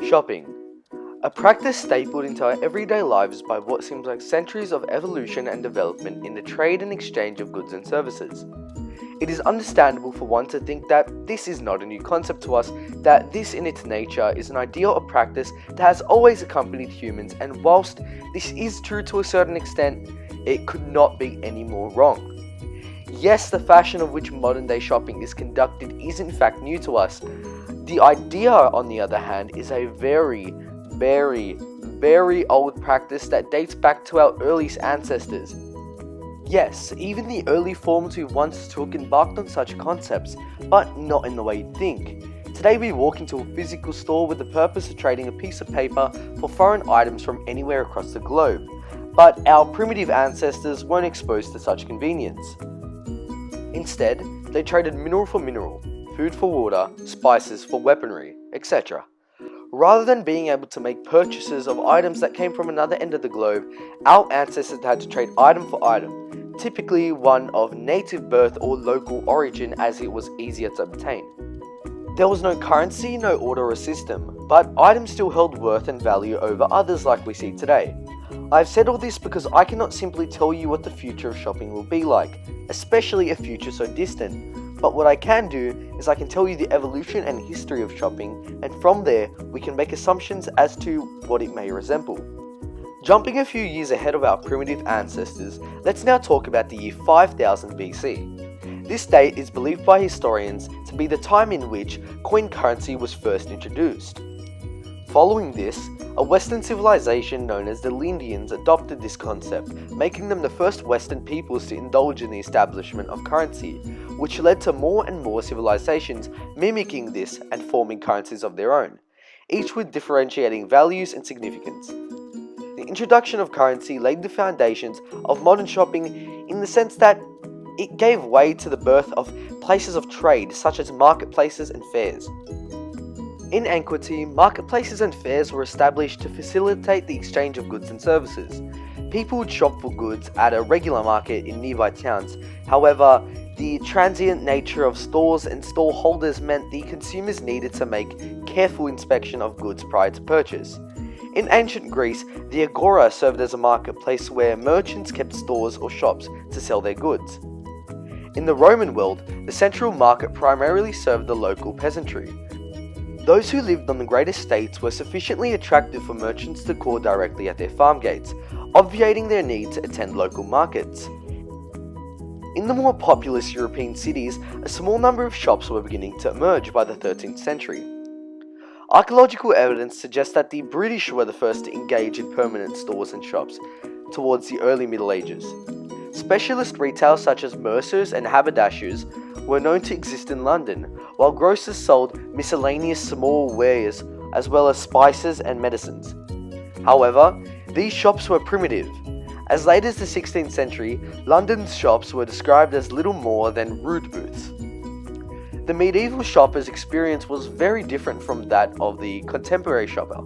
Shopping. A practice stapled into our everyday lives by what seems like centuries of evolution and development in the trade and exchange of goods and services. It is understandable for one to think that this is not a new concept to us, that this in its nature is an ideal or practice that has always accompanied humans, and whilst this is true to a certain extent, it could not be any more wrong. Yes, the fashion of which modern day shopping is conducted is in fact new to us. The idea, on the other hand, is a very old practice that dates back to our earliest ancestors. Yes, even the early forms we once took embarked on such concepts, but not in the way you'd think. Today we walk into a physical store with the purpose of trading a piece of paper for foreign items from anywhere across the globe. But our primitive ancestors weren't exposed to such convenience. Instead, they traded mineral for mineral, food for water, spices for weaponry, etc. Rather than being able to make purchases of items that came from another end of the globe, our ancestors had to trade item for item, typically one of native birth or local origin, as it was easier to obtain. There was no currency, no order or system, but items still held worth and value over others like we see today. I've said all this because I cannot simply tell you what the future of shopping will be like, especially a future so distant. But what I can do is I can tell you the evolution and history of shopping, and from there we can make assumptions as to what it may resemble. Jumping a few years ahead of our primitive ancestors, let's now talk about the year 5000 BC. This date is believed by historians to be the time in which coin currency was first introduced. Following this, a Western civilization known as the Lindians adopted this concept, making them the first Western peoples to indulge in the establishment of currency, which led to more and more civilizations mimicking this and forming currencies of their own, each with differentiating values and significance. The introduction of currency laid the foundations of modern shopping in the sense that it gave way to the birth of places of trade such as marketplaces and fairs. In antiquity, marketplaces and fairs were established to facilitate the exchange of goods and services. People would shop for goods at a regular market in nearby towns. However, the transient nature of stores and store holders meant the consumers needed to make careful inspection of goods prior to purchase. In ancient Greece, the agora served as a marketplace where merchants kept stores or shops to sell their goods. In the Roman world, the central market primarily served the local peasantry. Those who lived on the great estates were sufficiently attractive for merchants to call directly at their farm gates, obviating their need to attend local markets. In the more populous European cities, a small number of shops were beginning to emerge by the 13th century. Archaeological evidence suggests that the British were the first to engage in permanent stores and shops towards the early Middle Ages. Specialist retail such as mercers and haberdashers were known to exist in London, while grocers sold miscellaneous small wares as well as spices and medicines. However, these shops were primitive. As late as the 16th century, London's shops were described as little more than root booths. The medieval shopper's experience was very different from that of the contemporary shopper.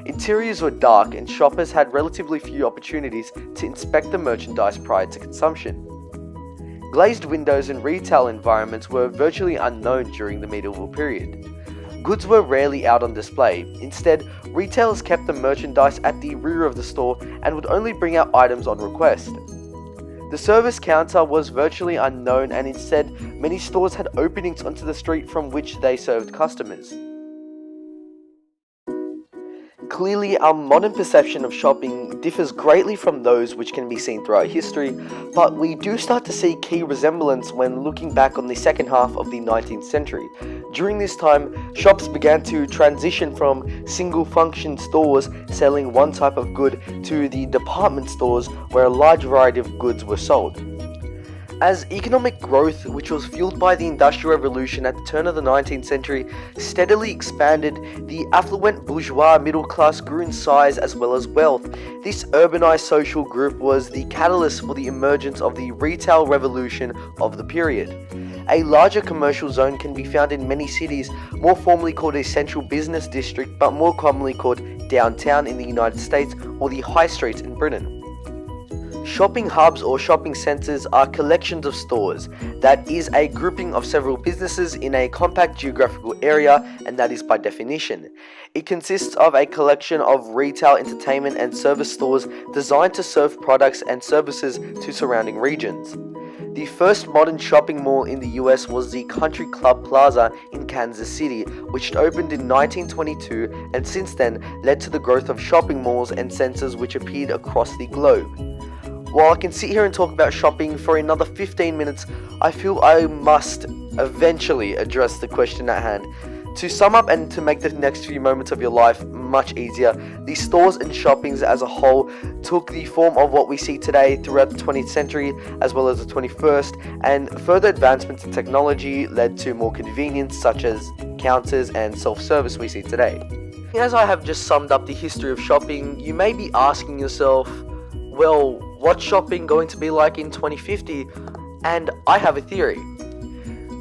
Interiors were dark and shoppers had relatively few opportunities to inspect the merchandise prior to consumption. Glazed windows in retail environments were virtually unknown during the medieval period. Goods were rarely out on display. Instead, retailers kept the merchandise at the rear of the store and would only bring out items on request. The service counter was virtually unknown, and instead, many stores had openings onto the street from which they served customers. Clearly, our modern perception of shopping differs greatly from those which can be seen throughout history, but we do start to see key resemblance when looking back on the second half of the 19th century. During this time, shops began to transition from single-function stores selling one type of good to the department stores where a large variety of goods were sold. As economic growth, which was fueled by the Industrial Revolution at the turn of the 19th century, steadily expanded, the affluent bourgeois middle class grew in size as well as wealth. This urbanized social group was the catalyst for the emergence of the retail revolution of the period. A larger commercial zone can be found in many cities, more formally called a central business district, but more commonly called downtown in the United States or the high streets in Britain. Shopping hubs or shopping centers are collections of stores. That is a grouping of several businesses in a compact geographical area, and that is by definition. It consists of a collection of retail, entertainment, and service stores designed to serve products and services to surrounding regions. The first modern shopping mall in the US was the Country Club Plaza in Kansas City, which opened in 1922 and since then led to the growth of shopping malls and centers which appeared across the globe. While I can sit here and talk about shopping for another 15 minutes, I feel I must eventually address the question at hand. To sum up and to make the next few moments of your life much easier, the stores and shoppings as a whole took the form of what we see today throughout the 20th century as well as the 21st, and further advancements in technology led to more convenience such as counters and self-service we see today. As I have just summed up the history of shopping, you may be asking yourself, well, what's shopping going to be like in 2050? And I have a theory.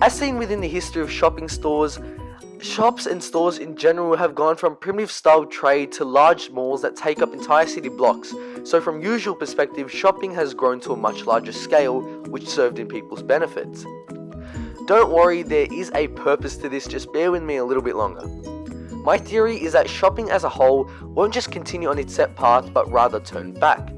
As seen within the history of shopping stores, shops and stores in general have gone from primitive style trade to large malls that take up entire city blocks. So from usual perspective, shopping has grown to a much larger scale, which served in people's benefits. Don't worry, there is a purpose to this, just bear with me a little bit longer. My theory is that shopping as a whole won't just continue on its set path, but rather turn back.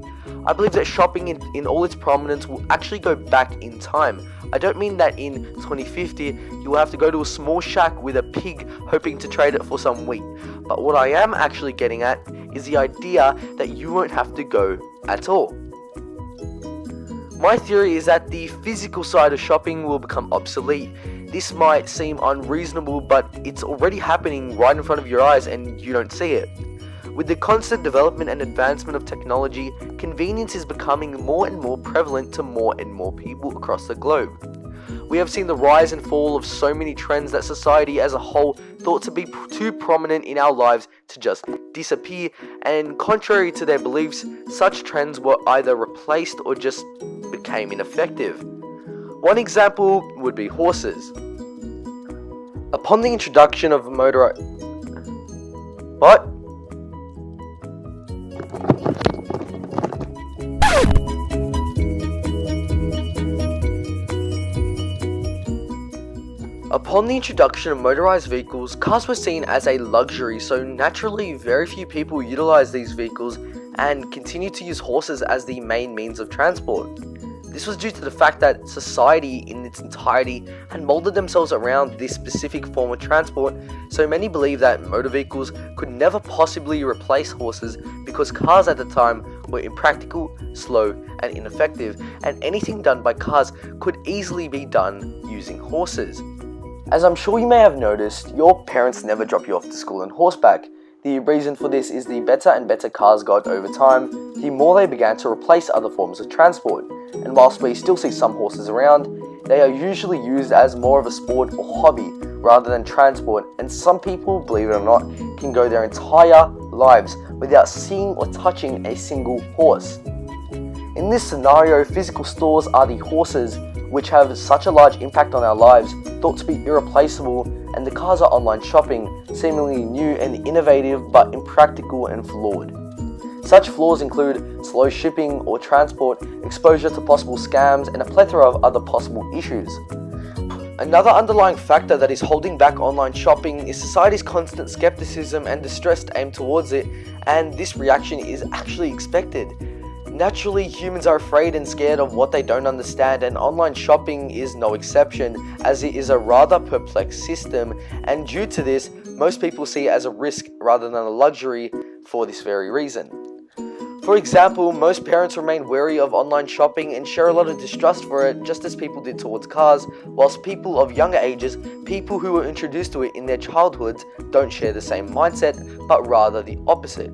I believe that shopping in all its prominence will actually go back in time. I don't mean that in 2050 you will have to go to a small shack with a pig hoping to trade it for some wheat. But what I am actually getting at is the idea that you won't have to go at all. My theory is that the physical side of shopping will become obsolete. This might seem unreasonable, but it's already happening right in front of your eyes and you don't see it. With the constant development and advancement of technology, convenience is becoming more and more prevalent to more and more people across the globe. We have seen the rise and fall of so many trends that society as a whole thought to be too prominent in our lives to just disappear, and contrary to their beliefs, such trends were either replaced or just became ineffective. One example would be horses. Upon the introduction of Upon the introduction of motorized vehicles, cars were seen as a luxury, so naturally very few people utilized these vehicles and continued to use horses as the main means of transport. This was due to the fact that society in its entirety had molded themselves around this specific form of transport, so many believe that motor vehicles could never possibly replace horses because cars at the time were impractical, slow, and ineffective, and anything done by cars could easily be done using horses. As I'm sure you may have noticed, your parents never drop you off to school on horseback. The reason for this is the better and better cars got over time, the more they began to replace other forms of transport. And whilst we still see some horses around, they are usually used as more of a sport or hobby rather than transport, and some people, believe it or not, can go their entire lives without seeing or touching a single horse. In this scenario, physical stores are the horses which have such a large impact on our lives, thought to be irreplaceable, and the cars are online shopping, seemingly new and innovative but impractical and flawed. Such flaws include slow shipping or transport, exposure to possible scams, and a plethora of other possible issues. Another underlying factor that is holding back online shopping is society's constant skepticism and distrust aimed towards it, and this reaction is actually expected. Naturally, humans are afraid and scared of what they don't understand, and online shopping is no exception, as it is a rather perplexed system, and due to this, most people see it as a risk rather than a luxury for this very reason. For example, most parents remain wary of online shopping and share a lot of distrust for it, just as people did towards cars, whilst people of younger ages, people who were introduced to it in their childhoods, don't share the same mindset, but rather the opposite.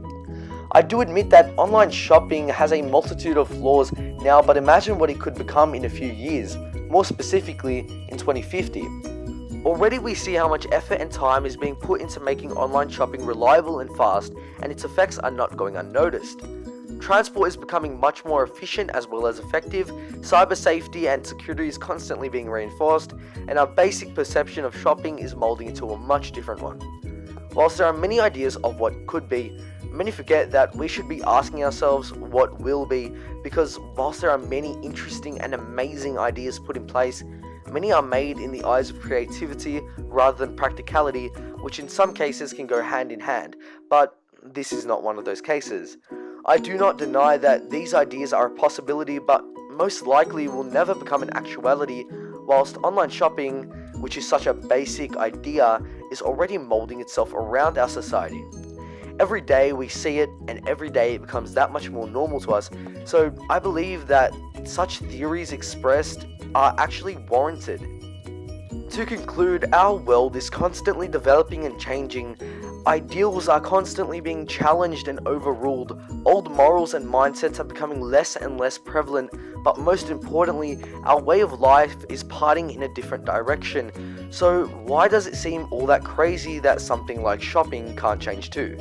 I do admit that online shopping has a multitude of flaws now, but imagine what it could become in a few years, more specifically in 2050. Already we see how much effort and time is being put into making online shopping reliable and fast, and its effects are not going unnoticed. Transport is becoming much more efficient as well as effective, cyber safety and security is constantly being reinforced, and our basic perception of shopping is molding into a much different one. Whilst there are many ideas of what could be, Many forget that we should be asking ourselves what will be, because whilst there are many interesting and amazing ideas put in place, many are made in the eyes of creativity rather than practicality, which in some cases can go hand in hand, but this is not one of those cases. I do not deny that these ideas are a possibility, but most likely will never become an actuality, whilst online shopping, which is such a basic idea, is already molding itself around our society. Every day we see it, and every day it becomes that much more normal to us, so I believe that such theories expressed are actually warranted. To conclude, our world is constantly developing and changing. Ideals are constantly being challenged and overruled. Old morals and mindsets are becoming less and less prevalent, but most importantly, our way of life is parting in a different direction. So why does it seem all that crazy that something like shopping can't change too?